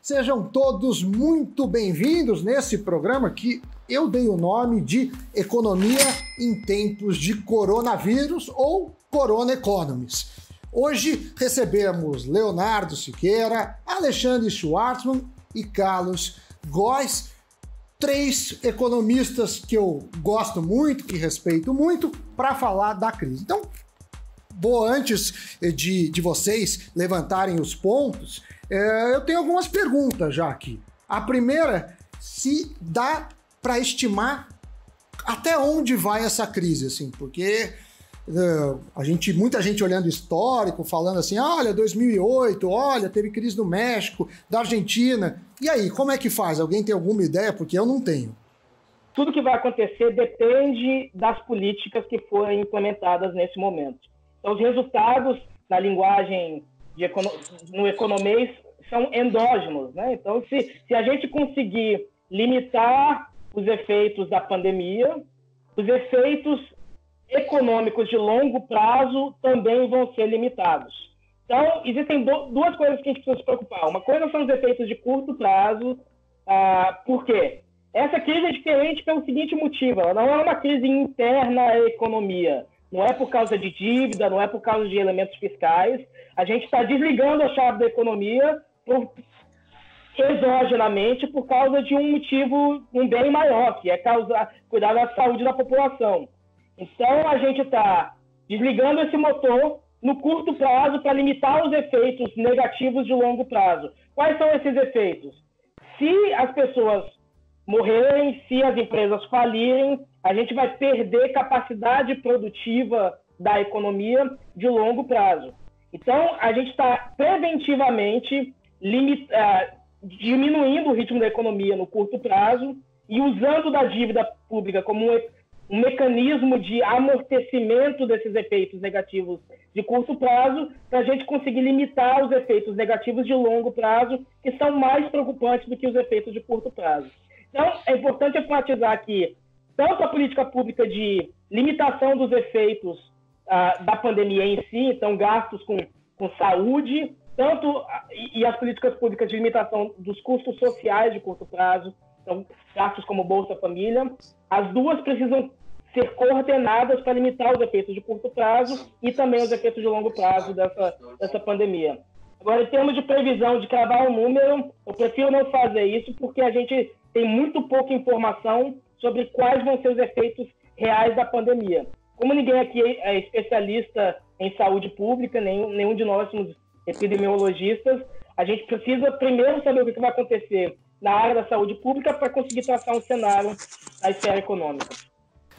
Sejam todos muito bem-vindos nesse programa que eu dei o nome de Economia em Tempos de Coronavírus ou Corona Economies. Hoje recebemos Leonardo Siqueira, Alexandre Schwartzman e Carlos Góes, três economistas que eu gosto muito, que respeito muito, para falar da crise. Então, antes de vocês levantarem os pontos, eu tenho algumas perguntas já aqui. A primeira, se dá para estimar até onde vai essa crise, assim, porque muita gente olhando histórico, falando assim, olha, 2008, olha, teve crise no México, da Argentina. E aí, como é que faz? Alguém tem alguma ideia? Porque eu não tenho. Tudo que vai acontecer depende das políticas que forem implementadas nesse momento. Então, os resultados, na linguagem no economês, são endógenos, né? Então, se a gente conseguir limitar os efeitos da pandemia, os efeitos econômicos de longo prazo também vão ser limitados. Então, existem duas coisas que a gente precisa se preocupar. Uma coisa são os efeitos de curto prazo. Por quê? Essa crise é diferente pelo seguinte motivo: ela não é uma crise interna à economia. Não é por causa de dívida, não é por causa de elementos fiscais. A gente está desligando a chave da economia exogenamente por causa de um motivo, um bem maior, que é cuidar da saúde da população. Então, a gente está desligando esse motor no curto prazo para limitar os efeitos negativos de longo prazo. Quais são esses efeitos? Se as pessoas morrerem, se as empresas falirem, a gente vai perder capacidade produtiva da economia de longo prazo. Então, a gente está preventivamente diminuindo o ritmo da economia no curto prazo e usando da dívida pública como um mecanismo de amortecimento desses efeitos negativos de curto prazo para a gente conseguir limitar os efeitos negativos de longo prazo, que são mais preocupantes do que os efeitos de curto prazo. Então, é importante enfatizar que tanto a política pública de limitação dos efeitos da pandemia em si, então gastos com saúde, e as políticas públicas de limitação dos custos sociais de curto prazo, então gastos como Bolsa Família, as duas precisam ser coordenadas para limitar os efeitos de curto prazo e também os efeitos de longo prazo dessa pandemia. Agora, em termos de previsão, de cravar um número, eu prefiro não fazer isso porque a gente tem muito pouca informação sobre quais vão ser os efeitos reais da pandemia. Como ninguém aqui é especialista em saúde pública, nenhum de nós somos epidemiologistas, a gente precisa primeiro saber o que vai acontecer na área da saúde pública para conseguir traçar um cenário na esfera econômica.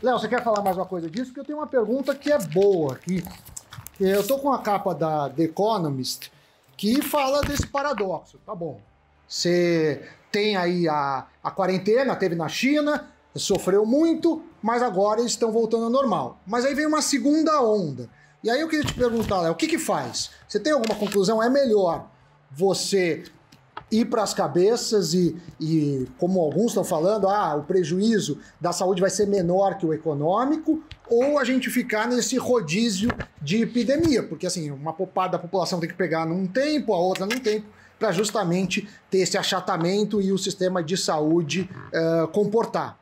Léo, você quer falar mais uma coisa disso? Porque eu tenho uma pergunta que é boa aqui. Eu estou com a capa da The Economist que fala desse paradoxo. Tá bom, você tem aí a quarentena, teve na China, sofreu muito, mas agora eles estão voltando ao normal. Mas aí vem uma segunda onda. E aí eu queria te perguntar, Léo, o que faz? Você tem alguma conclusão? É melhor você ir para as cabeças e, como alguns estão falando, o prejuízo da saúde vai ser menor que o econômico, ou a gente ficar nesse rodízio de epidemia? Porque, assim, uma parte da população tem que pegar num tempo, a outra num tempo, para justamente ter esse achatamento e o sistema de saúde comportar.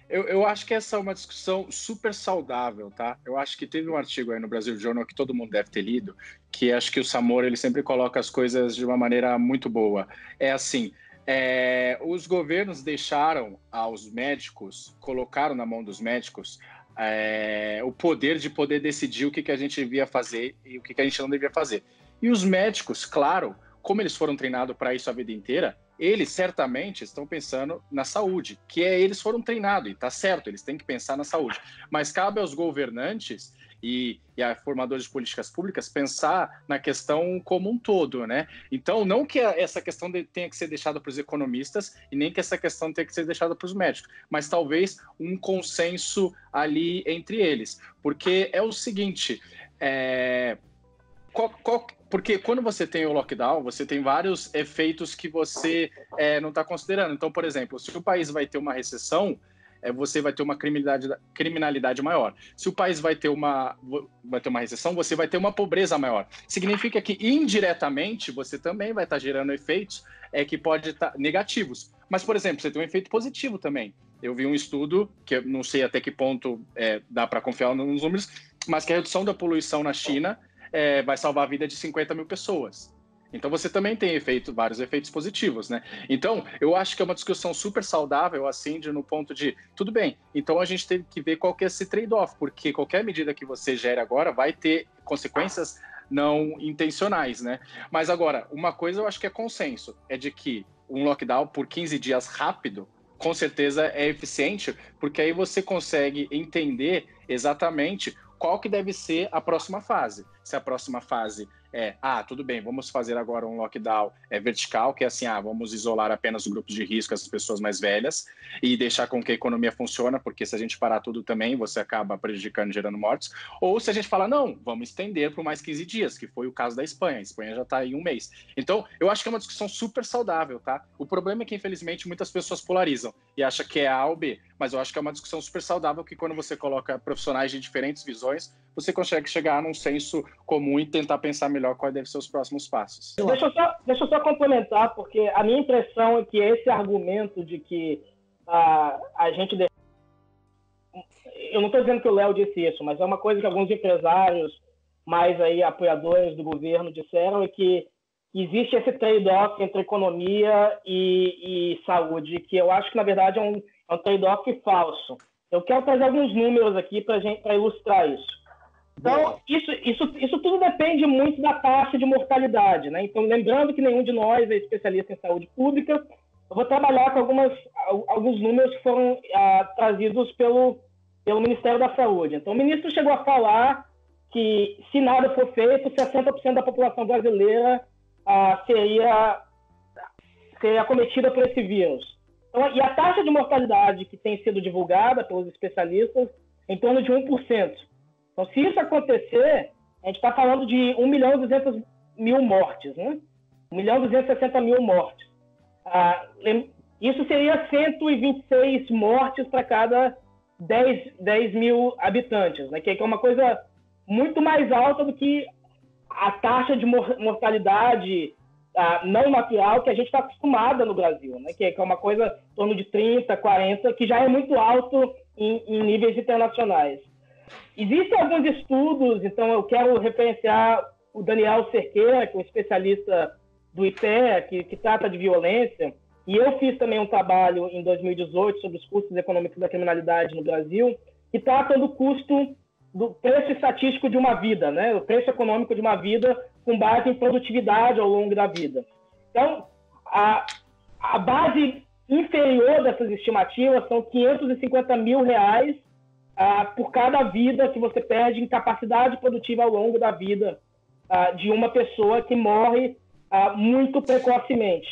Eu acho que essa é uma discussão super saudável, tá? Eu acho que teve um artigo aí no Brasil Journal que todo mundo deve ter lido, que acho que o Samora, ele sempre coloca as coisas de uma maneira muito boa. É assim, os governos deixaram aos médicos, colocaram na mão dos médicos o poder de poder decidir o que a gente devia fazer e o que a gente não devia fazer. E os médicos, claro, como eles foram treinados para isso a vida inteira, eles certamente estão pensando na saúde, eles foram treinados, e está certo, eles têm que pensar na saúde. Mas cabe aos governantes e a formadores de políticas públicas pensar na questão como um todo, né? Então, não que essa questão tenha que ser deixada para os economistas e nem que essa questão tenha que ser deixada para os médicos, mas talvez um consenso ali entre eles. Porque é o seguinte, porque quando você tem o lockdown, você tem vários efeitos que você não está considerando. Então, por exemplo, se o país vai ter uma recessão, você vai ter uma criminalidade maior. Se o país vai ter uma recessão, você vai ter uma pobreza maior. Significa que, indiretamente, você também vai estar gerando efeitos que podem estar negativos. Mas, por exemplo, você tem um efeito positivo também. Eu vi um estudo, que eu não sei até que ponto dá para confiar nos números, mas que a redução da poluição na China vai salvar a vida de 50 mil pessoas. Então, você também tem vários efeitos positivos, né? Então, eu acho que é uma discussão super saudável, assim, no ponto de, tudo bem, então a gente tem que ver qual que é esse trade-off, porque qualquer medida que você gere agora vai ter consequências não intencionais, né? Mas agora, uma coisa eu acho que é consenso, é de que um lockdown por 15 dias rápido, com certeza é eficiente, porque aí você consegue entender exatamente qual que deve ser a próxima fase. Se a próxima fase tudo bem, vamos fazer agora um lockdown vertical, que é assim, vamos isolar apenas os grupos de risco, as pessoas mais velhas, e deixar com que a economia funcione, porque se a gente parar tudo também, você acaba prejudicando e gerando mortes. Ou se a gente fala, não, vamos estender por mais 15 dias, que foi o caso da Espanha. A Espanha já está em 1 mês. Então, eu acho que é uma discussão super saudável, tá? O problema é que, infelizmente, muitas pessoas polarizam e acham que é A ou B, mas eu acho que é uma discussão super saudável, que quando você coloca profissionais de diferentes visões, você consegue chegar num senso comum e tentar pensar melhor quais devem ser os próximos passos. Deixa eu só complementar, porque a minha impressão é que esse argumento de que a gente... Eu não estou dizendo que o Léo disse isso, mas é uma coisa que alguns empresários mais aí apoiadores do governo disseram, é que existe esse trade-off entre economia e saúde, que eu acho que, na verdade, é um trade-off falso. Eu quero trazer alguns números aqui para ilustrar isso. Então, isso tudo depende muito da taxa de mortalidade, né? Então, lembrando que nenhum de nós é especialista em saúde pública, eu vou trabalhar com alguns números que foram trazidos pelo Ministério da Saúde. Então, o ministro chegou a falar que, se nada for feito, 60% da população brasileira seria acometida por esse vírus. Então, e a taxa de mortalidade que tem sido divulgada pelos especialistas é em torno de 1%. Então, se isso acontecer, a gente está falando de 1.200.000 mortes, né? 1.260.000 mortes. Isso seria 126 mortes para cada 10 mil habitantes, né? Que é uma coisa muito mais alta do que a taxa de mortalidade não natural que a gente está acostumada no Brasil, né? Que é uma coisa em torno de 30, 40, que já é muito alto em níveis internacionais. Existem alguns estudos, então eu quero referenciar o Daniel Cerqueira, que é um especialista do IPEA, que trata de violência, e eu fiz também um trabalho em 2018 sobre os custos econômicos da criminalidade no Brasil, que trata do custo do preço estatístico de uma vida, né? O preço econômico de uma vida com base em produtividade ao longo da vida. Então, a base inferior dessas estimativas são R$550 mil por cada vida que você perde em capacidade produtiva ao longo da vida de uma pessoa que morre muito precocemente.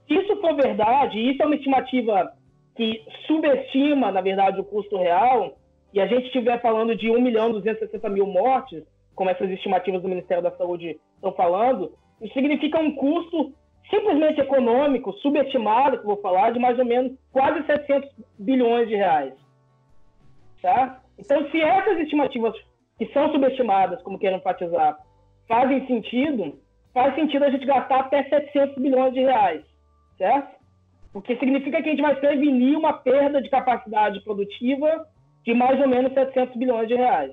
Se isso for verdade, isso é uma estimativa que subestima, na verdade, o custo real, e a gente estiver falando de 1.260.000 mortes, como essas estimativas do Ministério da Saúde estão falando, isso significa um custo simplesmente econômico, subestimado, que eu vou falar, de mais ou menos quase 700 bilhões de reais. Tá? Então, se essas estimativas que são subestimadas, como quero enfatizar, fazem sentido, faz sentido a gente gastar até 700 bilhões de reais, certo? Porque significa que a gente vai prevenir uma perda de capacidade produtiva de mais ou menos 700 bilhões de reais.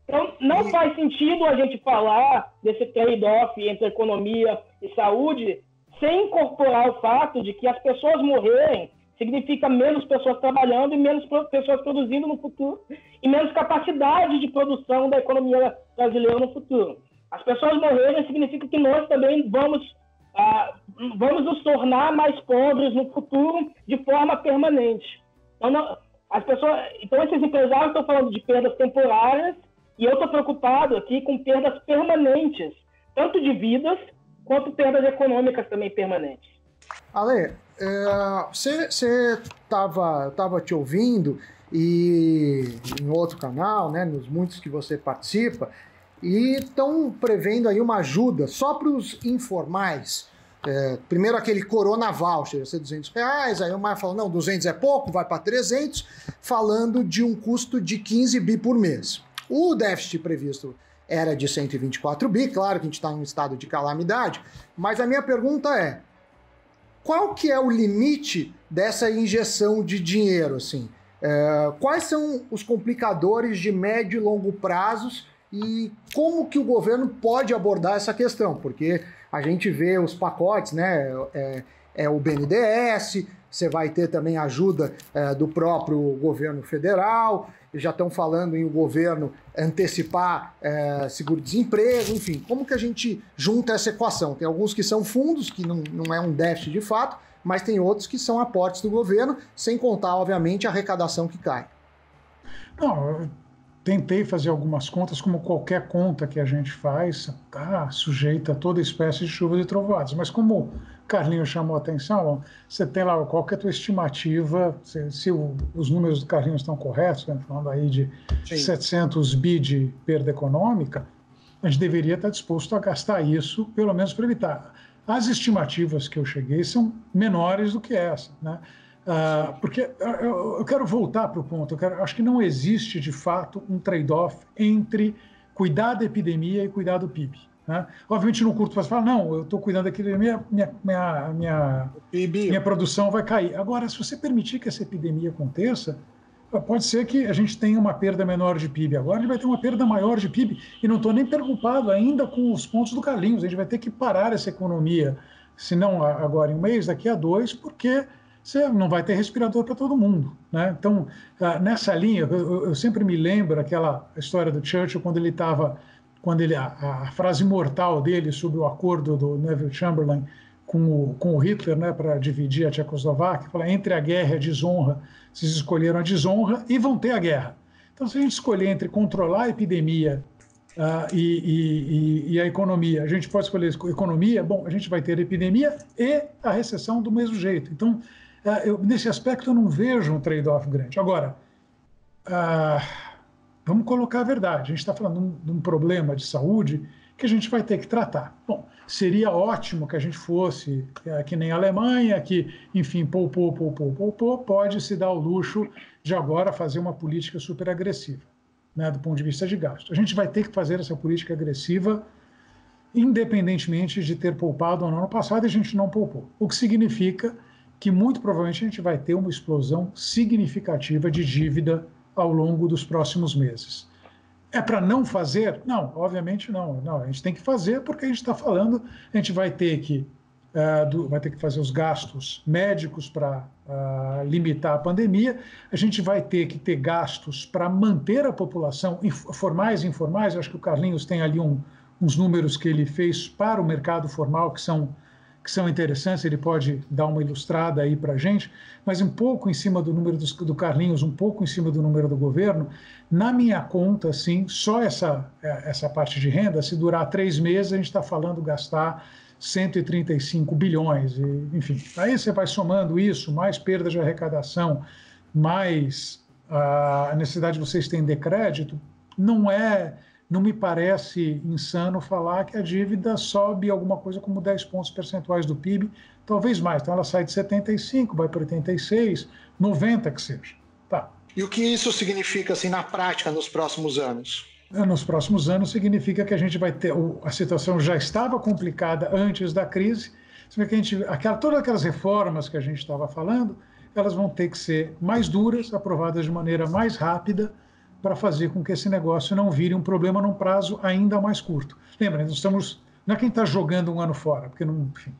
Então, não faz sentido a gente falar desse trade-off entre economia e saúde sem incorporar o fato de que as pessoas morrerem significa menos pessoas trabalhando e menos pessoas produzindo no futuro e menos capacidade de produção da economia brasileira no futuro. As pessoas morrerem significa que nós também vamos nos tornar mais pobres no futuro de forma permanente. Então, esses empresários estão falando de perdas temporárias e eu estou preocupado aqui com perdas permanentes, tanto de vidas quanto perdas econômicas também permanentes. Ale, você estava te ouvindo e em outro canal, né, nos muitos que você participa, e estão prevendo aí uma ajuda só para os informais, Primeiro aquele Corona Voucher, ia ser R$200, aí o Maia falou, não, 200 é pouco, vai para 300, falando de um custo de 15 bi por mês. O déficit previsto era de 124 bi, claro que a gente está em um estado de calamidade, mas a minha pergunta é, qual que é o limite dessa injeção de dinheiro, assim? Quais são os complicadores de médio e longo prazos e como que o governo pode abordar essa questão? Porque a gente vê os pacotes, né? O BNDES, você vai ter também ajuda do próprio governo federal, já estão falando em o governo antecipar seguro-desemprego, enfim, como que a gente junta essa equação? Tem alguns que são fundos, que não é um déficit de fato, mas tem outros que são aportes do governo, sem contar, obviamente, a arrecadação que cai. Não, eu tentei fazer algumas contas, como qualquer conta que a gente faz, está sujeita a toda espécie de chuvas e trovoadas, mas como o Carlinhos chamou a atenção, você tem lá qual que é a tua estimativa, se os números do Carlinhos estão corretos, né, falando aí de 700 bi de perda econômica, a gente deveria estar disposto a gastar isso, pelo menos para evitar. As estimativas que eu cheguei são menores do que essa, né? Porque eu quero voltar para o ponto, acho que não existe, de fato, um trade-off entre cuidar da epidemia e cuidar do PIB. Né? Obviamente, no curto prazo, você fala, não, eu estou cuidando da epidemia, minha produção vai cair. Agora, se você permitir que essa epidemia aconteça, pode ser que a gente tenha uma perda menor de PIB. Agora a gente vai ter uma perda maior de PIB. E não estou nem preocupado ainda com os pontos do Carlinhos. A gente vai ter que parar essa economia, se não agora em um mês, daqui a 2, porque você não vai ter respirador para todo mundo. Né? Então, nessa linha, eu sempre me lembro aquela história do Churchill, a frase imortal dele sobre o acordo do Neville Chamberlain com o Hitler, né, para dividir a Tchecoslováquia, fala, entre a guerra e a desonra, vocês escolheram a desonra e vão ter a guerra. Então, se a gente escolher entre controlar a epidemia e a economia, a gente pode escolher a economia, bom, a gente vai ter a epidemia e a recessão do mesmo jeito. Então, nesse aspecto, eu não vejo um trade-off grande. Agora, vamos colocar a verdade. A gente está falando de um problema de saúde que a gente vai ter que tratar. Bom, seria ótimo que a gente fosse que nem a Alemanha, que, enfim, poupou, pode se dar o luxo de agora fazer uma política super agressiva, né, do ponto de vista de gasto. A gente vai ter que fazer essa política agressiva independentemente de ter poupado ou não no passado, e a gente não poupou. O que significa que, muito provavelmente, a gente vai ter uma explosão significativa de dívida ao longo dos próximos meses. É para não fazer? Não, obviamente não. A gente tem que fazer porque a gente está falando, a gente vai ter que fazer os gastos médicos para limitar a pandemia, a gente vai ter que ter gastos para manter a população, formais e informais. Eu acho que o Carlinhos tem ali uns números que ele fez para o mercado formal que são interessantes, ele pode dar uma ilustrada aí para a gente, mas um pouco em cima do número do Carlinhos, um pouco em cima do número do governo. Na minha conta, sim, só essa parte de renda, se durar 3 meses, a gente está falando gastar 135 bilhões, enfim. Aí você vai somando isso, mais perda de arrecadação, mais a necessidade de você estender crédito, não me parece insano falar que a dívida sobe alguma coisa como 10 pontos percentuais do PIB, talvez mais. Então ela sai de 75, vai para 86, 90 que seja. Tá. E o que isso significa assim, na prática nos próximos anos? Nos próximos anos significa que a gente vai ter... A situação já estava complicada antes da crise, todas aquelas reformas que a gente estava falando, elas vão ter que ser mais duras, aprovadas de maneira mais rápida, para fazer com que esse negócio não vire um problema num prazo ainda mais curto. Lembra, não é quem está jogando um ano fora, porque enfim,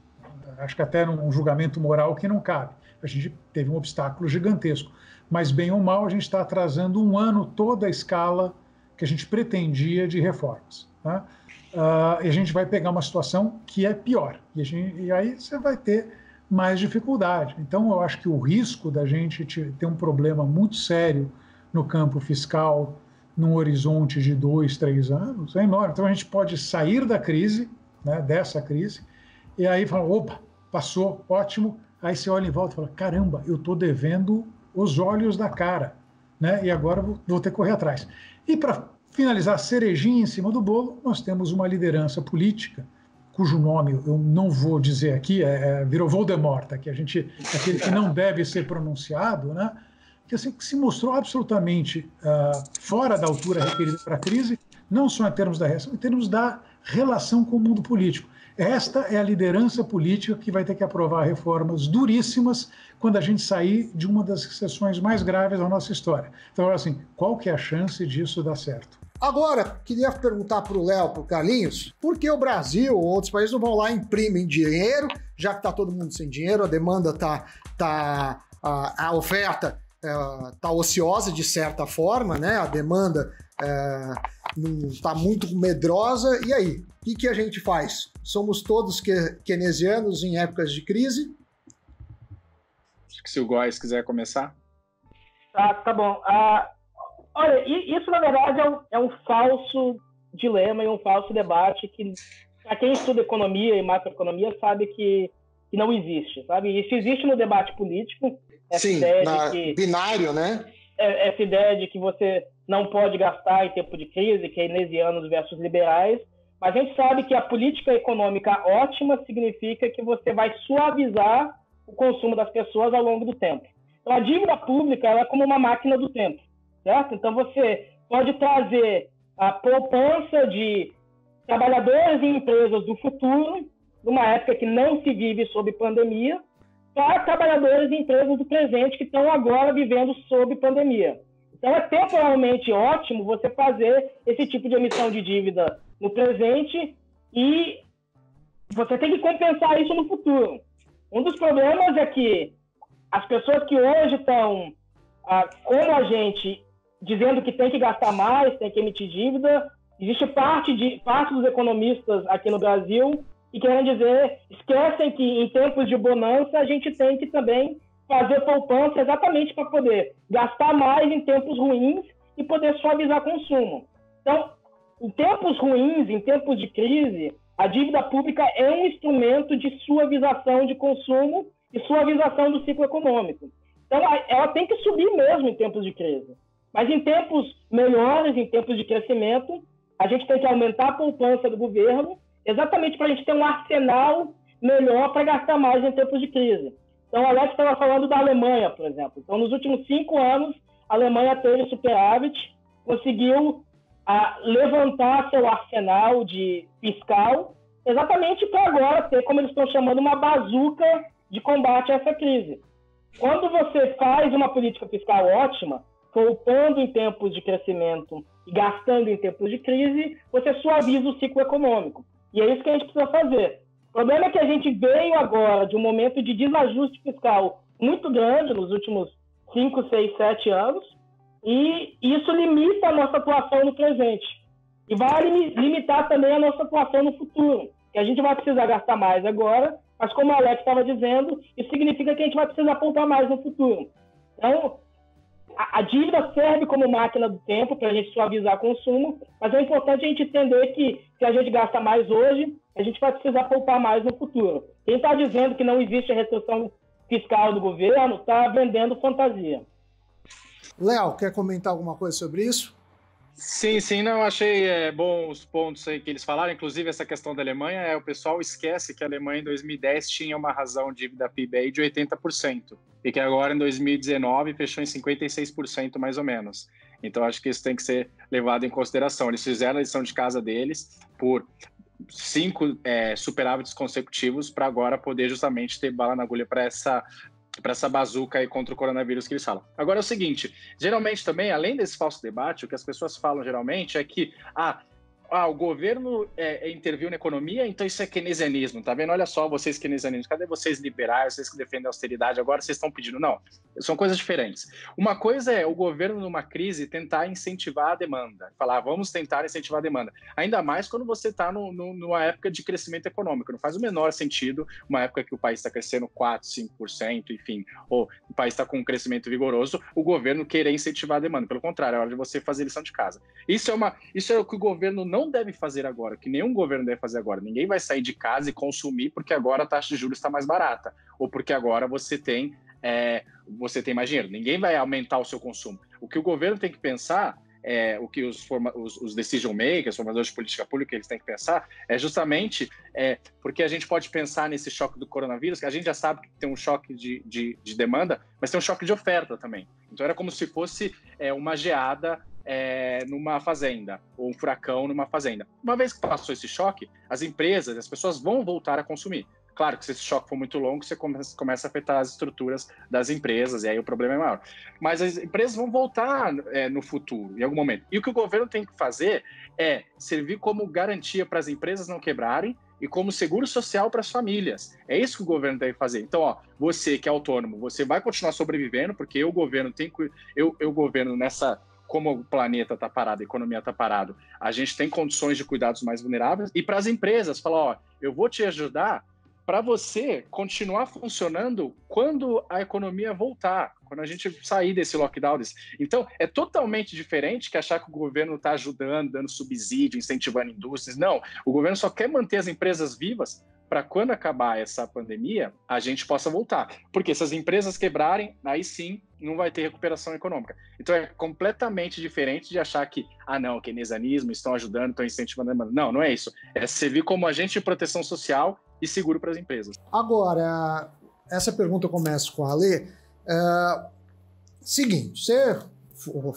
acho que até num julgamento moral que não cabe. A gente teve um obstáculo gigantesco, mas bem ou mal a gente está atrasando um ano toda a escala que a gente pretendia de reformas. Tá? E a gente vai pegar uma situação que é pior, e aí você vai ter mais dificuldade. Então eu acho que o risco da gente ter um problema muito sério no campo fiscal, num horizonte de 2, 3 anos, é enorme. Então a gente pode sair da crise, né, dessa crise, e aí fala, opa, passou, ótimo. Aí você olha em volta e fala, caramba, eu estou devendo os olhos da cara, né, e agora vou ter que correr atrás. E para finalizar, a cerejinha em cima do bolo, nós temos uma liderança política, cujo nome eu não vou dizer aqui, virou Voldemort, aquele que não deve ser pronunciado, né? Que, assim, que se mostrou absolutamente fora da altura requerida para a crise, não só em termos da reação, em termos da relação com o mundo político. Esta é a liderança política que vai ter que aprovar reformas duríssimas quando a gente sair de uma das recessões mais graves da nossa história. Então, assim, qual que é a chance disso dar certo? Agora, queria perguntar para o Léo, para o Carlinhos, por que o Brasil ou outros países não vão lá e imprimem dinheiro, já que está todo mundo sem dinheiro, a demanda a oferta está ociosa de certa forma, né? A demanda não está muito medrosa. E aí, o que a gente faz? Somos todos keynesianos em épocas de crise? Acho que se o Góes quiser começar. Tá bom. Olha, isso na verdade é um falso dilema e um falso debate que, para quem estuda economia e macroeconomia, sabe que não existe, sabe? Isso existe no debate político. Sim, binário, né? Essa ideia de que você não pode gastar em tempo de crise, keynesianos versus liberais, mas a gente sabe que a política econômica ótima significa que você vai suavizar o consumo das pessoas ao longo do tempo. Então, a dívida pública ela é como uma máquina do tempo, certo? Então, você pode trazer a poupança de trabalhadores e empresas do futuro, numa época que não se vive sob pandemia, para trabalhadores e empresas do presente que estão agora vivendo sob pandemia. Então, é temporalmente ótimo você fazer esse tipo de emissão de dívida no presente e você tem que compensar isso no futuro. Um dos problemas é que as pessoas que hoje estão, como a gente, dizendo que tem que gastar mais, tem que emitir dívida, existe parte dos economistas aqui no Brasil e querem dizer, esquecem que em tempos de bonança a gente tem que também fazer poupança exatamente para poder gastar mais em tempos ruins e poder suavizar consumo. Então, em tempos ruins, em tempos de crise, a dívida pública é um instrumento de suavização de consumo e suavização do ciclo econômico. Então, ela tem que subir mesmo em tempos de crise. Mas em tempos melhores, em tempos de crescimento, a gente tem que aumentar a poupança do governo exatamente para a gente ter um arsenal melhor para gastar mais em tempos de crise. Então, o Alex estava falando da Alemanha, por exemplo. Então, nos últimos 5 anos, a Alemanha teve superávit, conseguiu levantar seu arsenal de fiscal, exatamente para agora ter, como eles estão chamando, uma bazuca de combate a essa crise. Quando você faz uma política fiscal ótima, poupando em tempos de crescimento e gastando em tempos de crise, você suaviza o ciclo econômico. E é isso que a gente precisa fazer. O problema é que a gente veio agora de um momento de desajuste fiscal muito grande nos últimos 5, 6, 7 anos, e isso limita a nossa atuação no presente. E vai limitar também a nossa atuação no futuro. Que a gente vai precisar gastar mais agora, mas como o Alex estava dizendo, isso significa que a gente vai precisar poupar mais no futuro. Então, a dívida serve como máquina do tempo para a gente suavizar o consumo, mas é importante a gente entender que se a gente gasta mais hoje, a gente vai precisar poupar mais no futuro. Quem está dizendo que não existe a restrição fiscal do governo está vendendo fantasia. Léo, quer comentar alguma coisa sobre isso? Sim, não, achei bom os pontos aí que eles falaram, inclusive essa questão da Alemanha, o pessoal esquece que a Alemanha em 2010 tinha uma razão de dívida PIB aí de 80%, e que agora em 2019 fechou em 56% mais ou menos. Então acho que isso tem que ser levado em consideração. Eles fizeram a lição de casa deles por 5 superávites consecutivos para agora poder justamente ter bala na agulha para essa bazuca aí contra o coronavírus que eles falam. Agora é o seguinte, geralmente também, além desse falso debate, o que as pessoas falam geralmente é que o governo interviu na economia, então isso é keynesianismo, tá vendo? Olha só, vocês keynesianistas, cadê vocês liberais, vocês que defendem a austeridade, agora vocês estão pedindo? Não, são coisas diferentes. Uma coisa é o governo numa crise tentar incentivar a demanda, falar, vamos tentar incentivar a demanda, ainda mais quando você está numa época de crescimento econômico, não faz o menor sentido uma época que o país está crescendo 4%, 5%, enfim, ou o país está com um crescimento vigoroso, o governo querer incentivar a demanda, pelo contrário, é hora de você fazer lição de casa. Isso é o que o governo não deve fazer agora, que nenhum governo deve fazer agora. Ninguém vai sair de casa e consumir porque agora a taxa de juros está mais barata, ou porque agora você tem mais dinheiro. Ninguém vai aumentar o seu consumo. O que o governo tem que pensar o que os decision makers, formadores de política pública, eles têm que pensar, é justamente porque a gente pode pensar nesse choque do coronavírus, que a gente já sabe que tem um choque de demanda, mas tem um choque de oferta também. Então era como se fosse uma geada numa fazenda, ou um furacão numa fazenda. Uma vez que passou esse choque, as empresas, as pessoas vão voltar a consumir. Claro que se esse choque for muito longo, você começa a afetar as estruturas das empresas, e aí o problema é maior. Mas as empresas vão voltar no futuro, em algum momento. E o que o governo tem que fazer é servir como garantia para as empresas não quebrarem e como seguro social para as famílias. É isso que o governo deve fazer. Então, você que é autônomo, você vai continuar sobrevivendo, porque o governo governo nessa... Como o planeta está parado, a economia está parada, a gente tem condições de cuidar dos mais vulneráveis. E para as empresas, falar, eu vou te ajudar para você continuar funcionando quando a economia voltar, quando a gente sair desse lockdown. Então, é totalmente diferente que achar que o governo está ajudando, dando subsídio, incentivando indústrias. Não, o governo só quer manter as empresas vivas para quando acabar essa pandemia, a gente possa voltar. Porque se as empresas quebrarem, aí sim não vai ter recuperação econômica. Então é completamente diferente de achar que, não, keynesianismo, estão ajudando, estão incentivando a demanda. Não, não é isso. É servir como agente de proteção social e seguro para as empresas. Agora, essa pergunta eu começo com a Alê. Seguinte, você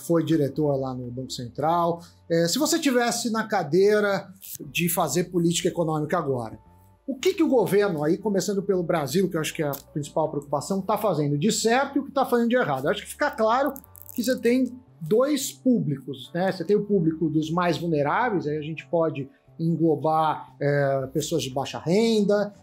foi diretor lá no Banco Central. Se você tivesse na cadeira de fazer política econômica agora, o que o governo, aí começando pelo Brasil, que eu acho que é a principal preocupação, está fazendo de certo e o que está fazendo de errado? Eu acho que fica claro que você tem dois públicos, né? Você tem o público dos mais vulneráveis, aí a gente pode englobar pessoas de baixa renda,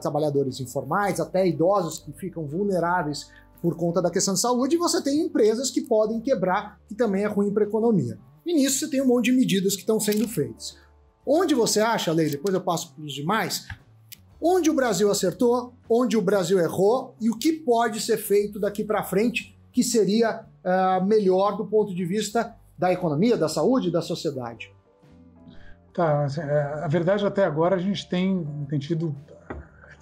trabalhadores informais, até idosos que ficam vulneráveis por conta da questão de saúde, e você tem empresas que podem quebrar, que também é ruim para a economia. E nisso você tem um monte de medidas que estão sendo feitas. Onde você acha, Lei, depois eu passo para os demais, onde o Brasil acertou, onde o Brasil errou e o que pode ser feito daqui para frente que seria melhor do ponto de vista da economia, da saúde e da sociedade? Tá, a verdade até agora a gente tem tido...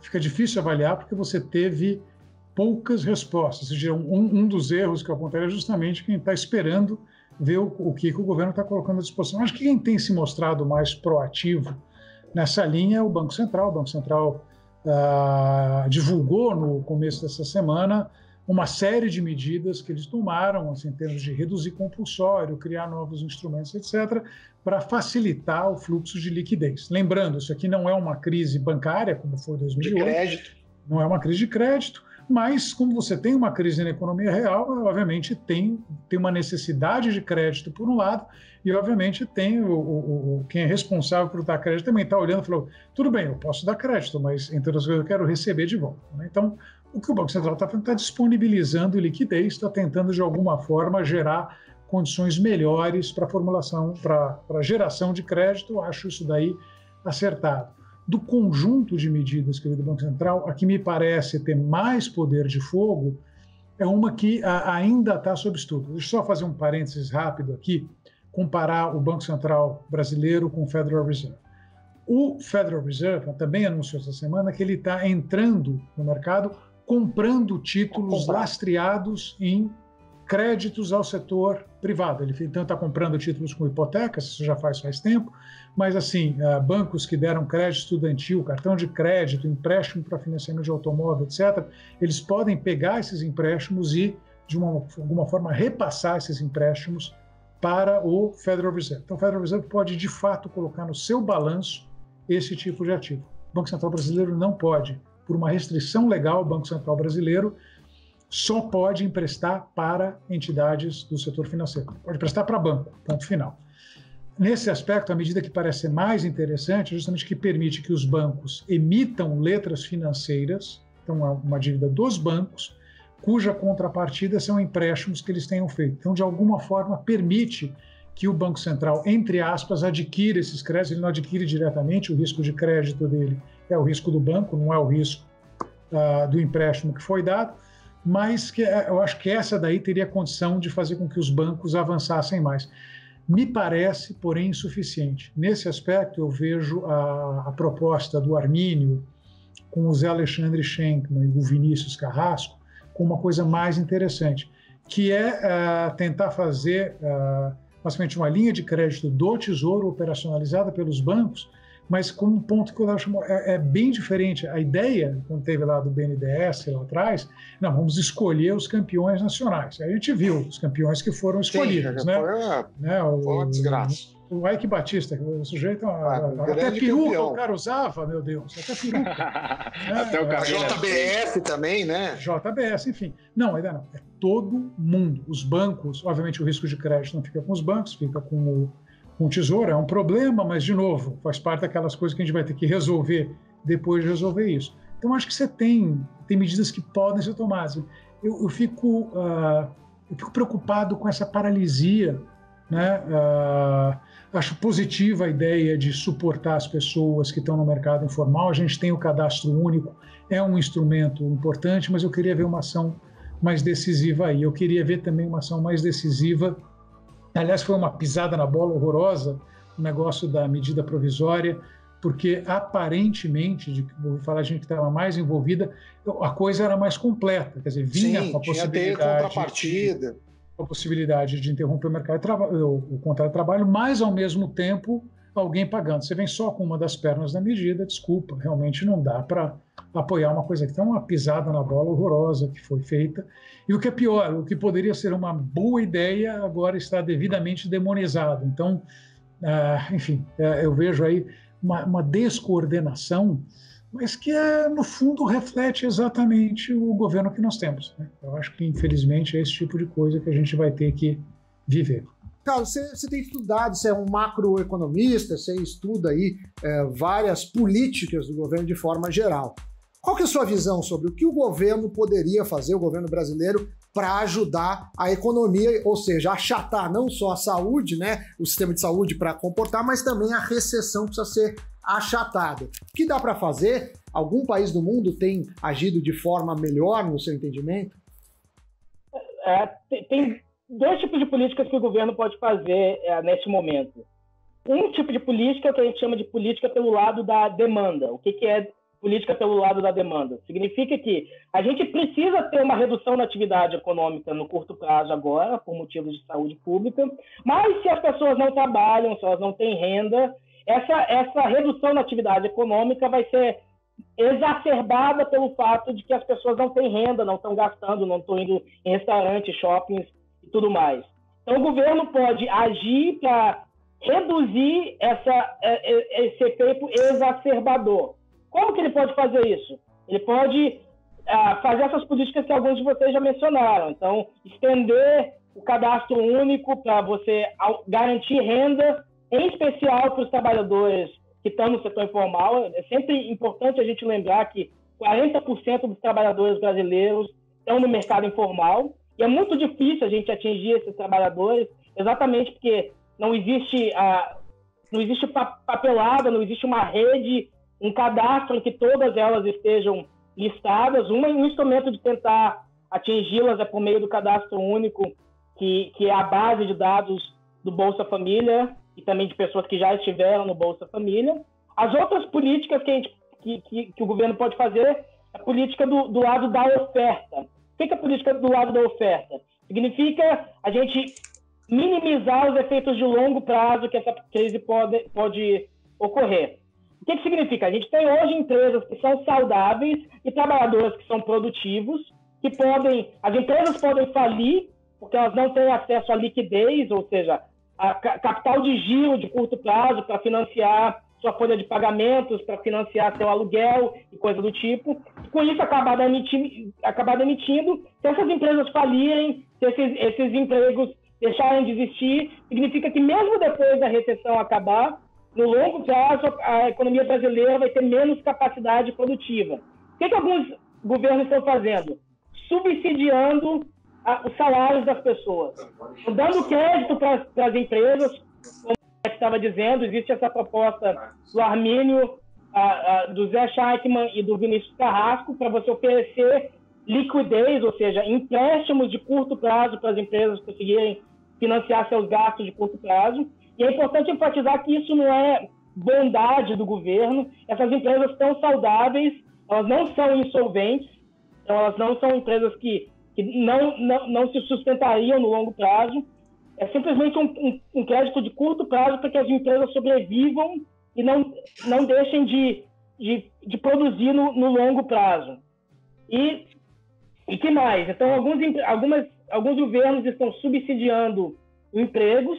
Fica difícil avaliar porque você teve poucas respostas. Ou seja, um dos erros que eu apontei é justamente quem está esperando ver o que o governo está colocando à disposição. Acho que quem tem se mostrado mais proativo nessa linha é o Banco Central. O Banco Central divulgou no começo dessa semana uma série de medidas que eles tomaram, assim, em termos de reduzir compulsório, criar novos instrumentos, etc., para facilitar o fluxo de liquidez. Lembrando, isso aqui não é uma crise bancária, como foi em 2008. De crédito. Não é uma crise de crédito, mas como você tem uma crise na economia real, obviamente tem uma necessidade de crédito por um lado, e obviamente tem quem é responsável por dar crédito também está olhando e falou, tudo bem, eu posso dar crédito, mas entre as coisas eu quero receber de volta. Né? Então, o que o Banco Central está fazendo, está disponibilizando liquidez, está tentando de alguma forma gerar condições melhores para formulação, para geração de crédito. Eu acho isso daí acertado. Do conjunto de medidas que veio do Banco Central, a que me parece ter mais poder de fogo é uma que ainda está sob estudo. Deixa eu só fazer um parênteses rápido aqui, comparar o Banco Central brasileiro com o Federal Reserve. O Federal Reserve também anunciou essa semana que ele está entrando no mercado comprando títulos lastreados em créditos ao setor privado. Ele então está comprando títulos com hipotecas, isso já faz tempo, mas assim, bancos que deram crédito estudantil, cartão de crédito, empréstimo para financiamento de automóvel, etc., eles podem pegar esses empréstimos e, de alguma forma, repassar esses empréstimos para o Federal Reserve. Então, o Federal Reserve pode, de fato, colocar no seu balanço esse tipo de ativo. O Banco Central brasileiro não pode. Por uma restrição legal, o Banco Central brasileiro só pode emprestar para entidades do setor financeiro. Pode emprestar para banco, ponto final. Nesse aspecto, a medida que parece ser mais interessante é justamente que permite que os bancos emitam letras financeiras, então é uma dívida dos bancos, cuja contrapartida são empréstimos que eles tenham feito. Então, de alguma forma, permite que o Banco Central, entre aspas, adquira esses créditos. Ele não adquire diretamente, o risco de crédito dele é o risco do banco, não é o risco do empréstimo que foi dado, mas eu acho que essa daí teria condição de fazer com que os bancos avançassem mais. Me parece, porém, insuficiente. Nesse aspecto, eu vejo a proposta do Armínio com o Zé Alexandre Schenkman e o Vinícius Carrasco com uma coisa mais interessante, que é tentar fazer basicamente uma linha de crédito do Tesouro operacionalizada pelos bancos, mas com um ponto que eu acho bem diferente. A ideia, quando teve lá do BNDES lá atrás, não, vamos escolher os campeões nacionais. Aí a gente viu os campeões que foram escolhidos. Sim, né? Foi uma desgraça. O Ike Batista, o sujeito, até peruca campeão. O cara usava, meu Deus, até peruca. Até o cabelo. A JBS também, né? JBS, enfim. Não, ainda não. É todo mundo. Os bancos, obviamente o risco de crédito não fica com os bancos, fica com o Tesouro. É um problema, mas, de novo, faz parte daquelas coisas que a gente vai ter que resolver depois de resolver isso. Então, acho que você tem medidas que podem ser tomadas. Eu fico preocupado com essa paralisia, né? Acho positiva a ideia de suportar as pessoas que estão no mercado informal. A gente tem o cadastro único, é um instrumento importante, mas eu queria ver uma ação mais decisiva aí. Eu queria ver também uma ação mais decisiva. Aliás, foi uma pisada na bola horrorosa o negócio da medida provisória, porque aparentemente, vou falar de gente que estava mais envolvida, a coisa era mais completa. Quer dizer, vinha com a possibilidade a possibilidade de interromper o mercado o contrato de trabalho, mas, ao mesmo tempo, alguém pagando. Você vem só com uma das pernas da medida, desculpa, realmente não dá para apoiar uma coisa que tem uma pisada na bola horrorosa que foi feita. E o que é pior, o que poderia ser uma boa ideia agora está devidamente demonizado. Então, enfim, eu vejo aí uma descoordenação, mas que, no fundo, reflete exatamente o governo que nós temos, né? Eu acho que, infelizmente, é esse tipo de coisa que a gente vai ter que viver. Carlos, você tem estudado, você é um macroeconomista, você estuda aí várias políticas do governo de forma geral. Qual que é a sua visão sobre o que o governo poderia fazer, o governo brasileiro, para ajudar a economia, ou seja, achatar não só a saúde, né, o sistema de saúde para comportar, mas também a recessão precisa ser achatada. O que dá para fazer? Algum país do mundo tem agido de forma melhor no seu entendimento? Tem dois tipos de políticas que o governo pode fazer neste momento. Um tipo de política é o que a gente chama de política pelo lado da demanda. O que é política pelo lado da demanda? Significa que a gente precisa ter uma redução na atividade econômica no curto prazo agora, por motivos de saúde pública, mas se as pessoas não trabalham, se elas não têm renda, essa redução na atividade econômica vai ser exacerbada pelo fato de que as pessoas não têm renda, não estão gastando, não estão indo em restaurantes, shoppings e tudo mais. Então, o governo pode agir para reduzir esse efeito exacerbador. Como que ele pode fazer isso? Ele pode fazer essas políticas que alguns de vocês já mencionaram. Então, estender o cadastro único para você garantir renda, em especial para os trabalhadores que estão no setor informal. É sempre importante a gente lembrar que 40% dos trabalhadores brasileiros estão no mercado informal. E é muito difícil a gente atingir esses trabalhadores, exatamente porque não existe papelada, não existe uma rede, um cadastro em que todas elas estejam listadas. Um instrumento de tentar atingi-las é por meio do cadastro único, que é a base de dados do Bolsa Família e também de pessoas que já estiveram no Bolsa Família. As outras políticas que o governo pode fazer é a política do lado da oferta. O que é a política do lado da oferta? Significa a gente minimizar os efeitos de longo prazo que essa crise pode ocorrer. O que significa? A gente tem hoje empresas que são saudáveis e trabalhadores que são produtivos, as empresas podem falir porque elas não têm acesso à liquidez, ou seja, a capital de giro de curto prazo para financiar sua folha de pagamentos, para financiar seu aluguel e coisa do tipo. E com isso, acabar demitindo. Se essas empresas falirem, se esses empregos deixarem de existir, significa que mesmo depois da recessão acabar, no longo prazo, a economia brasileira vai ter menos capacidade produtiva. O que alguns governos estão fazendo? Subsidiando os salários das pessoas. Dando crédito para as empresas, como eu estava dizendo, existe essa proposta do Armínio, do Zé Scheikman e do Vinícius Carrasco, para você oferecer liquidez, ou seja, empréstimos de curto prazo para as empresas conseguirem financiar seus gastos de curto prazo. E é importante enfatizar que isso não é bondade do governo. Essas empresas estão saudáveis, elas não são insolventes, elas não são empresas que não se sustentariam no longo prazo. é simplesmente um crédito de curto prazo para que as empresas sobrevivam e não deixem de produzir no longo prazo. E que mais? Então, alguns governos estão subsidiando empregos,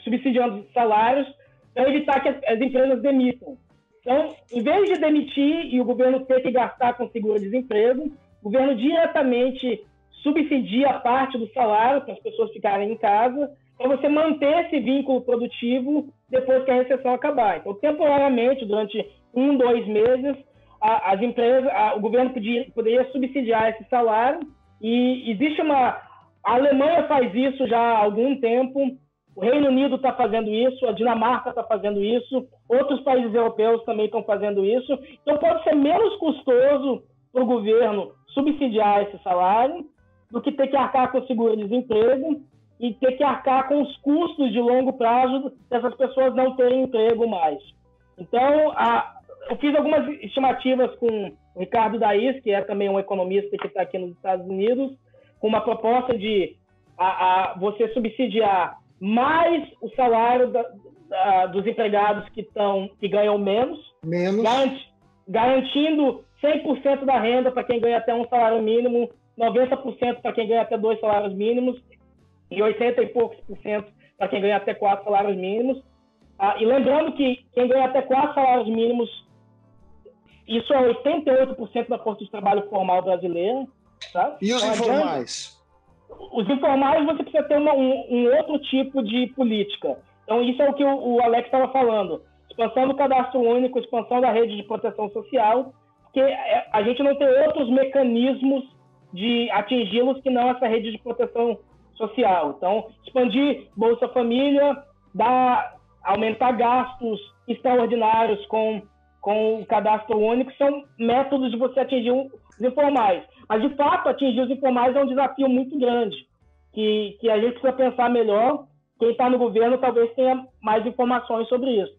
subsidiando salários, para evitar que as empresas demitam. Então, em vez de demitir e o governo ter que gastar com seguro-desemprego, o governo diretamente subsidia parte do salário para as pessoas ficarem em casa, para você manter esse vínculo produtivo depois que a recessão acabar. Então, temporariamente, durante 1-2 meses, as empresas, o governo poderia subsidiar esse salário, e existe a Alemanha faz isso já há algum tempo, o Reino Unido está fazendo isso, a Dinamarca está fazendo isso, outros países europeus também estão fazendo isso. Então, pode ser menos custoso para o governo subsidiar esse salário do que ter que arcar com o seguro-desemprego e ter que arcar com os custos de longo prazo dessas pessoas não terem emprego mais. Então, eu fiz algumas estimativas com o Ricardo Dais, que é também um economista que está aqui nos Estados Unidos, com uma proposta de você subsidiar mais o salário dos empregados que ganham menos. Garantindo 100% da renda para quem ganha até um salário mínimo, 90% para quem ganha até 2 salários mínimos e 80 e poucos por cento para quem ganha até 4 salários mínimos. E lembrando que quem ganha até 4 salários mínimos, isso é 88% da força de trabalho formal brasileira. Tá? E os informais? Os informais, você precisa ter um outro tipo de política. Então, isso é o que o Alex estava falando. Expansão do cadastro único, expansão da rede de proteção social, porque a gente não tem outros mecanismos de atingi-los que não essa rede de proteção social. Então, expandir Bolsa Família, aumentar gastos extraordinários com o cadastro único, são métodos de você atingir os informais. Mas, de fato, atingir os informais é um desafio muito grande, que a gente precisa pensar melhor. Quem está no governo talvez tenha mais informações sobre isso.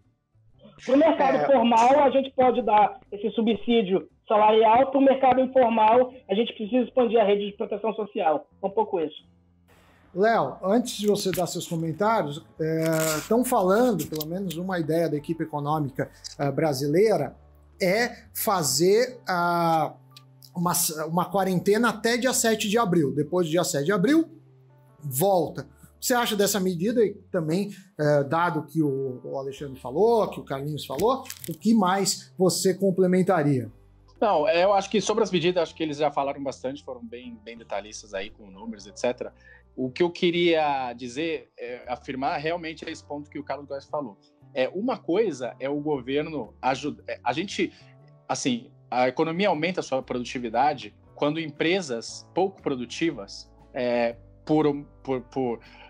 Para o mercado formal, a gente pode dar esse subsídio salarial. Para o mercado informal, a gente precisa expandir a rede de proteção social. É um pouco isso. Léo, antes de você dar seus comentários, estão falando, pelo menos uma ideia da equipe econômica brasileira, é fazer uma quarentena até dia 7 de abril. Depois do dia 7 de abril, volta. Você acha dessa medida, e também, dado que o Alexandre falou, que o Carlinhos falou, o que mais você complementaria? Não, eu acho que sobre as medidas, acho que eles já falaram bastante, foram bem detalhistas aí com números, etc. O que eu queria dizer, afirmar realmente é esse ponto que o Carlos Góes falou. Uma coisa é o governo ajudar. A gente, assim, a economia aumenta a sua produtividade quando empresas pouco produtivas,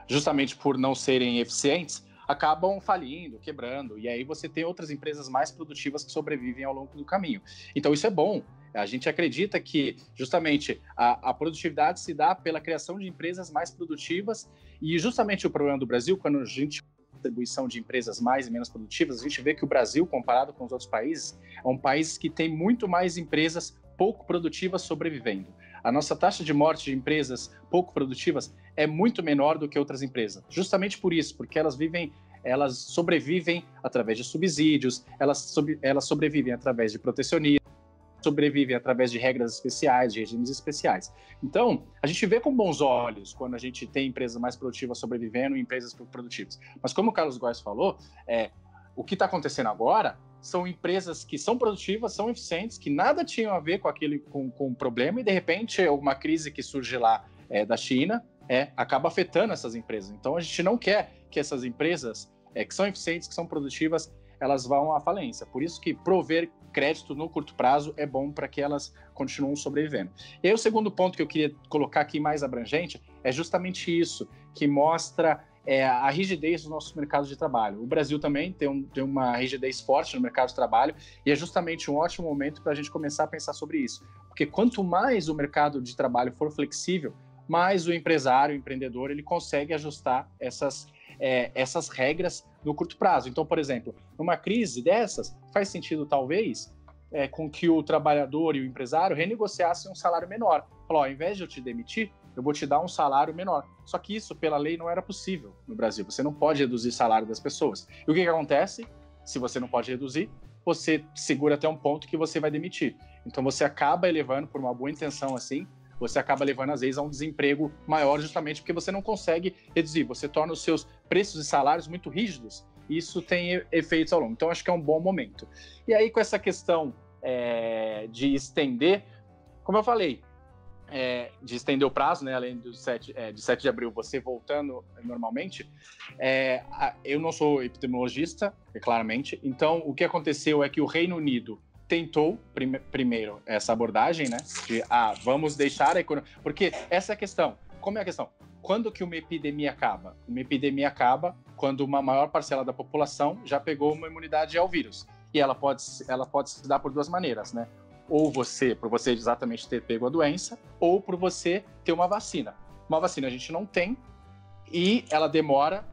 justamente por não serem eficientes, acabam falindo, quebrando, e aí você tem outras empresas mais produtivas que sobrevivem ao longo do caminho. Então isso é bom. A gente acredita que justamente a produtividade se dá pela criação de empresas mais produtivas, e justamente o problema do Brasil, quando a gente distribuição de empresas mais e menos produtivas, a gente vê que o Brasil, comparado com os outros países, é um país que tem muito mais empresas pouco produtivas sobrevivendo. A nossa taxa de morte de empresas pouco produtivas é muito menor do que outras empresas. Justamente por isso, porque elas sobrevivem através de subsídios, elas sobrevivem através de protecionismo, sobrevivem através de regras especiais, de regimes especiais. Então, a gente vê com bons olhos quando a gente tem empresas mais produtivas sobrevivendo e empresas pouco produtivas. Mas como o Carlos Góes falou, o que está acontecendo agora são empresas que são produtivas, são eficientes, que nada tinham a ver com o problema, e de repente uma crise que surge lá da China acaba afetando essas empresas. Então a gente não quer que essas empresas que são eficientes, que são produtivas, elas vão à falência. Por isso que prover crédito no curto prazo é bom para que elas continuem sobrevivendo. E aí o segundo ponto que eu queria colocar aqui mais abrangente é justamente isso, que mostra a rigidez dos nossos mercados de trabalho. O Brasil também tem uma rigidez forte no mercado de trabalho, e é justamente um ótimo momento para a gente começar a pensar sobre isso. Porque quanto mais o mercado de trabalho for flexível, mais o empresário, o empreendedor, ele consegue ajustar essas regras no curto prazo. Então, por exemplo, numa crise dessas, faz sentido talvez com que o trabalhador e o empresário renegociassem um salário menor. Falou, ao invés de eu te demitir, eu vou te dar um salário menor. Só que isso, pela lei, não era possível no Brasil. Você não pode reduzir o salário das pessoas. E o que acontece? Se você não pode reduzir, você segura até um ponto que você vai demitir. Então você acaba elevando, por uma boa intenção assim, você acaba levando às vezes a um desemprego maior justamente porque você não consegue reduzir. Você torna os seus preços e salários muito rígidos e isso tem efeitos ao longo. Então acho que é um bom momento. E aí com essa questão de estender, como eu falei, de estender o prazo, né, além de 7 de abril, você voltando normalmente, eu não sou epidemiologista, claramente, então o que aconteceu é que o Reino Unido tentou primeiro essa abordagem, né, de vamos deixar a economia, porque essa é a questão. Como é a questão? Quando que uma epidemia acaba? Uma epidemia acaba quando uma maior parcela da população já pegou uma imunidade ao vírus, e ela pode se dar por duas maneiras, né? Ou por você exatamente ter pego a doença, ou por você ter uma vacina. Uma vacina a gente não tem e ela demora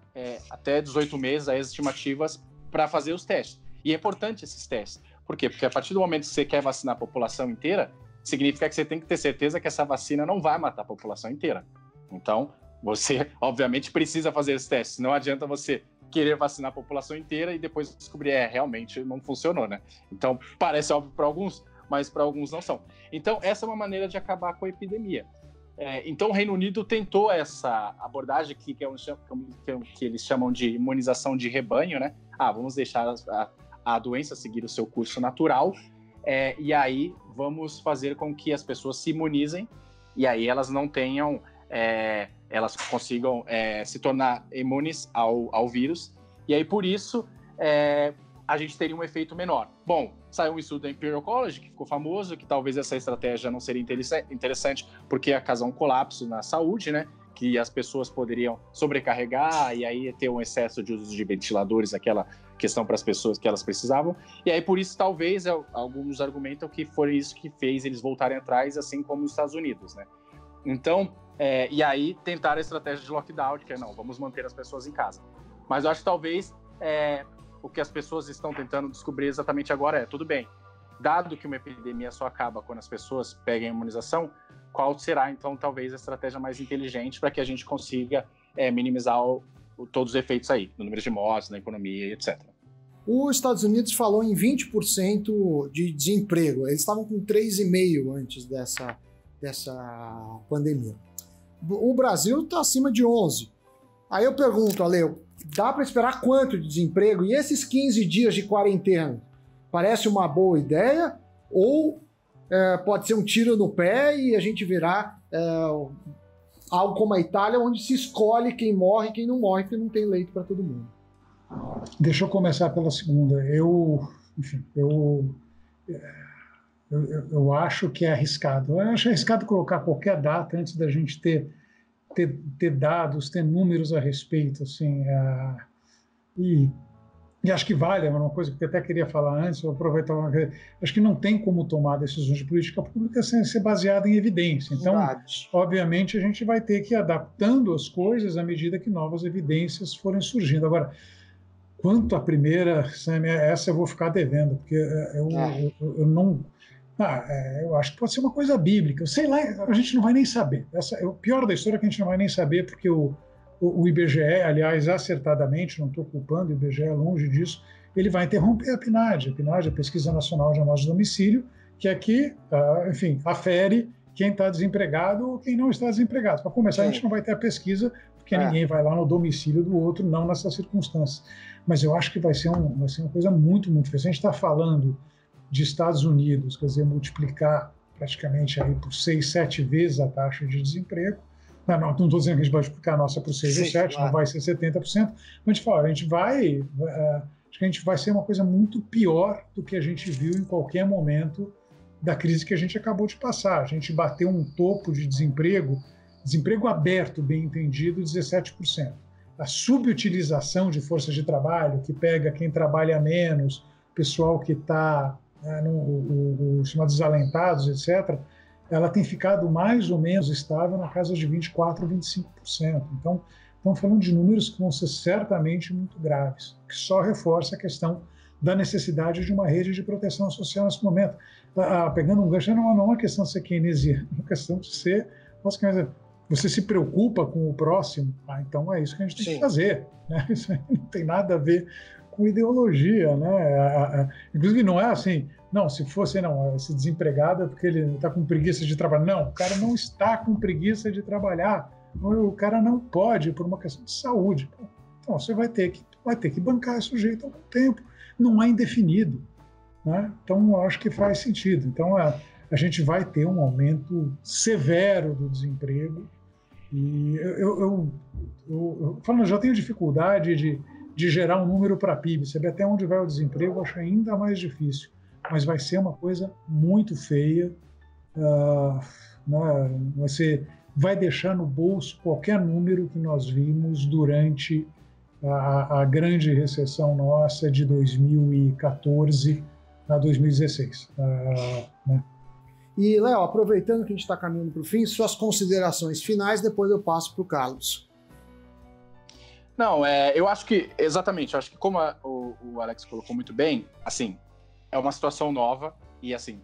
até 18 meses, as estimativas, para fazer os testes. E é importante esses testes. Por quê? Porque a partir do momento que você quer vacinar a população inteira, significa que você tem que ter certeza que essa vacina não vai matar a população inteira. Então, você, obviamente, precisa fazer esses testes. Não adianta você querer vacinar a população inteira e depois descobrir, realmente não funcionou, né? Então, parece óbvio para alguns, mas para alguns não são. Então, essa é uma maneira de acabar com a epidemia. Então, o Reino Unido tentou essa abordagem que eles chamam de imunização de rebanho, né? Vamos deixar a doença seguir o seu curso natural, e aí vamos fazer com que as pessoas se imunizem, e aí elas não tenham... elas consigam se tornar imunes ao vírus, e aí por isso a gente teria um efeito menor. Bom, saiu um estudo da Imperial College, que ficou famoso, que talvez essa estratégia não seria interessante, porque ia causar um colapso na saúde, né? Que as pessoas poderiam sobrecarregar e aí ter um excesso de uso de ventiladores, aquela questão para as pessoas que elas precisavam. E aí, por isso, talvez, alguns argumentam que foi isso que fez eles voltarem atrás, assim como os Estados Unidos, né? Então, e aí tentar a estratégia de lockdown, que não, vamos manter as pessoas em casa. Mas eu acho que talvez o que as pessoas estão tentando descobrir exatamente agora tudo bem, dado que uma epidemia só acaba quando as pessoas peguem a imunização, qual será, então, talvez a estratégia mais inteligente para que a gente consiga minimizar todos os efeitos aí, no número de mortes, na economia, etc. Os Estados Unidos falou em 20% de desemprego. Eles estavam com 3,5% antes dessa pandemia. O Brasil está acima de 11%. Aí eu pergunto, Ale, dá para esperar quanto de desemprego? E esses 15 dias de quarentena, parece uma boa ideia? Ou pode ser um tiro no pé e a gente verá algo como a Itália, onde se escolhe quem morre e quem não morre, porque não tem leito para todo mundo? Deixa eu começar pela segunda. Eu acho que é arriscado. Eu acho arriscado colocar qualquer data antes da gente ter dados, ter números a respeito, assim, e acho que vale, é uma coisa que eu até queria falar antes, eu aproveitar acho que não tem como tomar decisões de política pública sem ser baseada em evidência. Então, obviamente, a gente vai ter que ir adaptando as coisas à medida que novas evidências forem surgindo. Agora, quanto à primeira, Sam, essa eu vou ficar devendo, porque eu não... eu acho que pode ser uma coisa bíblica. Sei lá, a gente não vai nem saber. O pior da história é que a gente não vai nem saber, porque o IBGE, aliás, acertadamente, não estou culpando o IBGE, longe disso, ele vai interromper a PNAD. A PNAD, a Pesquisa Nacional de Amostras de Domicílio, que aqui, enfim, afere quem está desempregado ou quem não está desempregado. Para começar, a gente não vai ter a pesquisa, porque ninguém vai lá no domicílio do outro, não nessas circunstâncias. Mas eu acho que vai ser uma coisa muito, muito difícil. A gente está falando de Estados Unidos, quer dizer, multiplicar praticamente aí por 6, 7 vezes a taxa de desemprego. Não estou dizendo que a gente vai multiplicar a nossa por 6 ou 7, não vai ser 70%, mas a gente acho que a gente vai ser uma coisa muito pior do que a gente viu em qualquer momento da crise que a gente acabou de passar. A gente bateu um topo de desemprego aberto, bem entendido, 17%. A subutilização de forças de trabalho, que pega quem trabalha menos, pessoal que está chamados desalentados, etc., ela tem ficado mais ou menos estável na casa de 24%, 25%. Então, estamos falando de números que vão ser certamente muito graves, que só reforça a questão da necessidade de uma rede de proteção social nesse momento. Pegando um gancho, não é uma questão de ser keynesiano, é uma questão de ser, Você se preocupa com o próximo? Então é isso que a gente tem que fazer, né? Isso não tem nada a ver com ideologia, né? Inclusive não é assim, não, se fosse, não, esse desempregado é porque ele está com preguiça de trabalhar. Não, o cara não está com preguiça de trabalhar. O cara não pode, por uma questão de saúde. Então você vai ter que bancar esse sujeito há algum tempo. Não é indefinido, né? Então eu acho que faz sentido. Então a gente vai ter um aumento severo do desemprego. E eu falando, já tenho dificuldade de gerar um número para PIB. Saber até onde vai o desemprego, eu acho ainda mais difícil. Mas vai ser uma coisa muito feia. Né? Vai deixar no bolso qualquer número que nós vimos durante a grande recessão nossa de 2014 a 2016. Né? E, Léo, aproveitando que a gente está caminhando para o fim, suas considerações finais, depois eu passo para o Carlos. Não, eu acho que, exatamente, eu acho que como o Alex colocou muito bem, assim, é uma situação nova e, assim,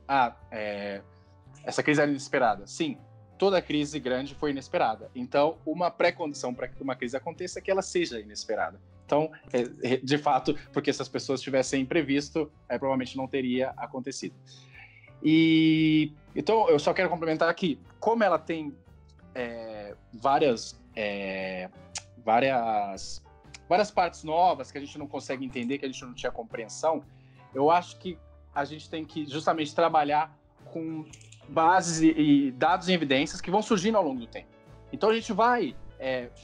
essa crise era inesperada. Sim, toda crise grande foi inesperada. Então, uma pré-condição para que uma crise aconteça é que ela seja inesperada. Então, de fato, porque se as pessoas tivessem previsto, provavelmente não teria acontecido. E então eu só quero complementar aqui, como ela tem várias partes novas que a gente não consegue entender, que a gente não tinha compreensão, eu acho que a gente tem que justamente trabalhar com bases e dados e evidências que vão surgindo ao longo do tempo. Então a gente vai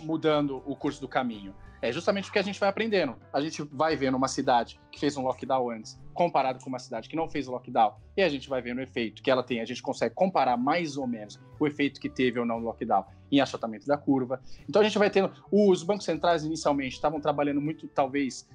mudando o curso do caminho. É justamente porque a gente vai aprendendo. A gente vai vendo uma cidade que fez um lockdown antes, comparado com uma cidade que não fez o lockdown, e a gente vai vendo o efeito que ela tem. A gente consegue comparar mais ou menos o efeito que teve ou não no lockdown em achatamento da curva. Então a gente vai tendo... Os bancos centrais inicialmente estavam trabalhando muito, talvez,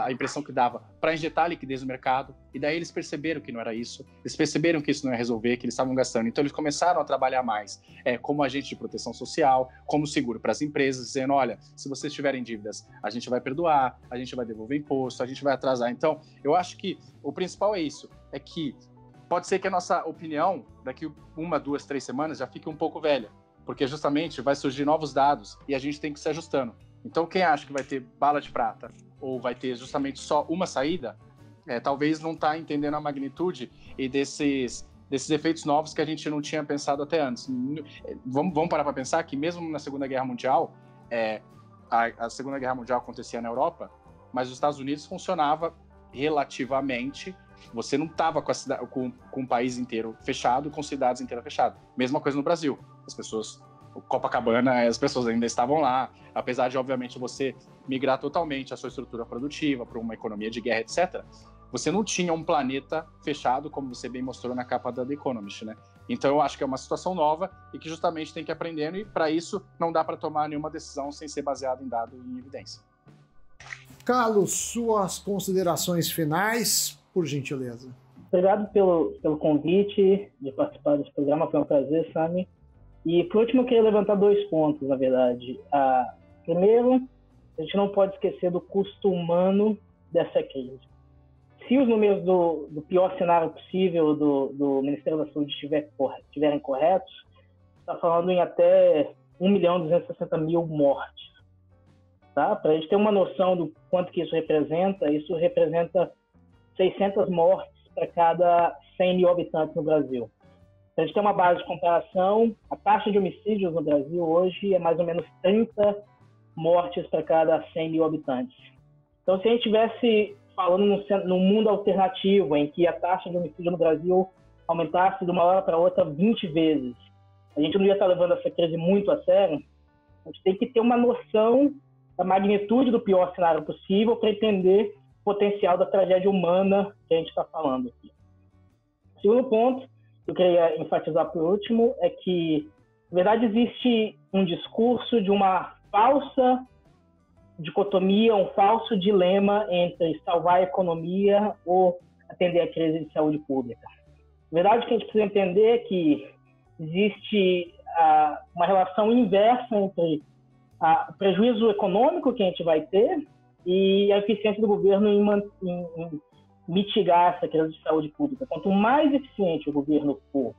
a impressão que dava, para injetar liquidez no mercado, e daí eles perceberam que não era isso, eles perceberam que isso não ia resolver, que eles estavam gastando. Então eles começaram a trabalhar mais como agente de proteção social, como seguro para as empresas, dizendo, olha, se vocês tiverem dívidas, a gente vai perdoar, a gente vai devolver imposto, a gente vai atrasar. Então, eu acho que o principal é isso, é que pode ser que a nossa opinião, daqui 1, 2, 3 semanas, já fique um pouco velha, porque justamente vai surgir novos dados e a gente tem que se ajustando. Então, quem acha que vai ter bala de prata ou vai ter justamente só uma saída, talvez não está entendendo a magnitude e desses efeitos novos que a gente não tinha pensado até antes. Vamos parar para pensar que mesmo na Segunda Guerra Mundial, a Segunda Guerra Mundial acontecia na Europa, mas os Estados Unidos funcionava relativamente. Você não estava com o país inteiro fechado, com cidades inteiras fechadas. Mesma coisa no Brasil. Copacabana, as pessoas ainda estavam lá, apesar de, obviamente, você migrar totalmente a sua estrutura produtiva para uma economia de guerra, etc. Você não tinha um planeta fechado, como você bem mostrou na capa da The Economist, né? Então, eu acho que é uma situação nova e que justamente tem que ir aprendendo, e para isso não dá para tomar nenhuma decisão sem ser baseado em dado e em evidência. Carlos, suas considerações finais, por gentileza. Obrigado pelo convite de participar desse programa, foi um prazer, Sami. E, por último, eu queria levantar 2 pontos, na verdade. Primeiro, a gente não pode esquecer do custo humano dessa crise. Se os números do pior cenário possível do Ministério da Saúde estiverem corretos, está falando em até 1.260.000 mortes. Tá? Para a gente ter uma noção do quanto que isso representa 600 mortes para cada 100.000 habitantes no Brasil. Para a gente ter uma base de comparação, a taxa de homicídios no Brasil hoje é mais ou menos 30 mortes para cada 100.000 habitantes. Então, se a gente estivesse falando num mundo alternativo, em que a taxa de homicídio no Brasil aumentasse de uma hora para outra 20 vezes, a gente não ia estar levando essa crise muito a sério. A gente tem que ter uma noção da magnitude do pior cenário possível para entender o potencial da tragédia humana que a gente está falando aqui. O segundo ponto que eu queria enfatizar por último é que, na verdade, existe um discurso de uma falsa dicotomia, um falso dilema entre salvar a economia ou atender a crise de saúde pública. Na verdade, o que a gente precisa entender é que existe uma relação inversa entre o prejuízo econômico que a gente vai ter e a eficiência do governo em mitigar essa crise de saúde pública. Quanto mais eficiente o governo for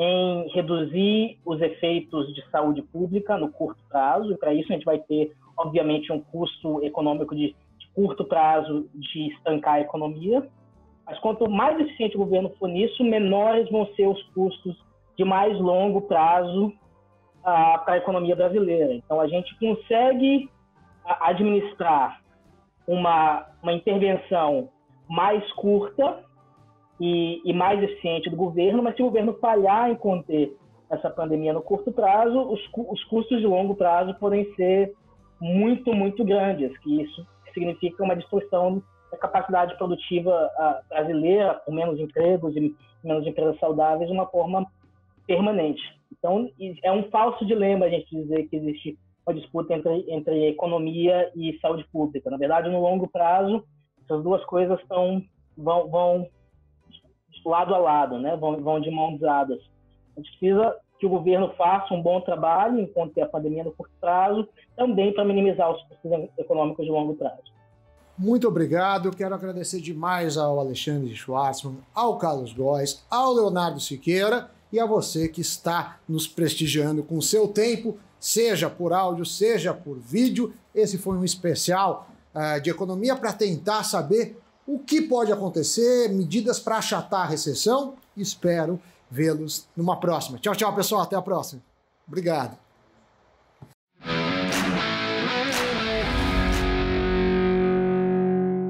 em reduzir os efeitos de saúde pública no curto prazo, e para isso a gente vai ter, obviamente, um custo econômico de curto prazo de estancar a economia, mas quanto mais eficiente o governo for nisso, menores vão ser os custos de mais longo prazo para a economia brasileira. Então, a gente consegue administrar uma intervenção mais curta e mais eficiente do governo, mas se o governo falhar em conter essa pandemia no curto prazo, os custos de longo prazo podem ser muito, muito grandes, que isso significa uma distorção da capacidade produtiva brasileira, com menos empregos e menos empresas saudáveis, de uma forma permanente. Então, é um falso dilema a gente dizer que existe uma disputa entre economia e saúde pública. Na verdade, no longo prazo, essas duas coisas vão lado a lado, né? Vão de mãos dadas. A gente precisa que o governo faça um bom trabalho em conter a pandemia no curto prazo, também para minimizar os custos econômicos de longo prazo. Muito obrigado. Quero agradecer demais ao Alexandre Schwartzman, ao Carlos Góes, ao Leonardo Siqueira e a você que está nos prestigiando com o seu tempo, seja por áudio, seja por vídeo. Esse foi um especial de economia para tentar saber o que pode acontecer, medidas para achatar a recessão. Espero vê-los numa próxima. Tchau, tchau, pessoal. Até a próxima. Obrigado.